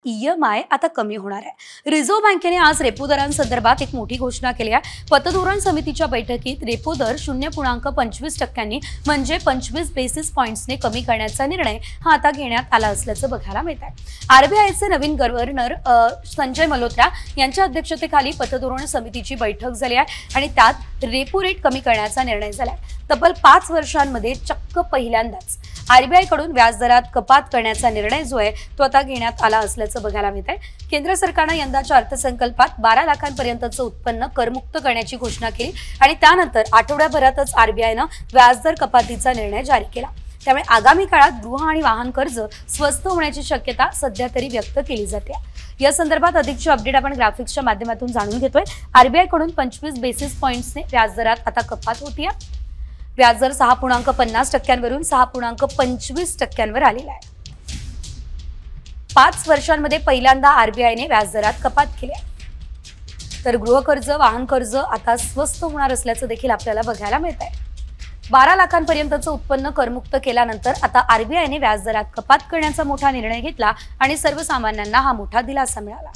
EMI आता कमी होणार आहे। रिझर्व्ह बँकेने आज रेपो दरांसंदर्भात एक मोठी घोषणा केली आहे। पतधोरण समितीच्या बैठकीत रेपो दर 0.25% म्हणजे 25 बेसिस पॉइंट्सने कमी करण्याचा निर्णय हा आता घेण्यात आला असल्याचं बघायला मिळत आहे। RBIचे नवीन गव्हर्नर संजय मल्होत्रा यांच्या अध्यक्षतेखाली पतधोरण समितीची बैठक झाली आहे आणि त्यात रेपो रेट कमी करण्याचा निर्णय झाला आहे। तब्बल 5 वर्षांमध्ये चक्क पहिल्यांदाच RBI कडून व्याजदरात कपात करण्याचा निर्णय जो आहे तो आता घेण्यात आला असल्याचं बघायला मिळत आहे। केंद्र सरकारने यंदाच्या अर्थसंकल्पात 12 लाखांपर्यंतचं उत्पन्न करमुक्त करण्याची घोषणा केली आणि त्यानंतर आठवड्याभरातच RBIने व्याजदर कपातीचा निर्णय जारी केला। त्यामुळे आगामी काळात गृह आणि वाहन कर्ज स्वस्त होण्याची शक्यता सध्या तरी व्यक्त केली जाते। या संदर्भात अधिकची अपडेट आपण ग्राफिक्सच्या माध्यमातून जाणून घेतोय। RBI कडून 25 बेसिस पॉइंट्सने व्याजदरात आता कपात होतीये। व्याजदर 6.50% वरून 6.25% आलेला आहे। 5 वर्षांमध्ये पहिल्यांदा RBIने व्याजदरात कपात केली आहे। तर गृहकर्ज वाहन कर्ज आता स्वस्त होणार असल्याचं देखील आपल्याला बघायला मिळत आहे। 12 लाखांपर्यंतचं उत्पन्न करमुक्त केल्यानंतर आता RBIने व्याजदरात कपात करण्याचा मोठा निर्णय घेतला आणि सर्वसामान्यांना हा मोठा दिलासा मिळाला।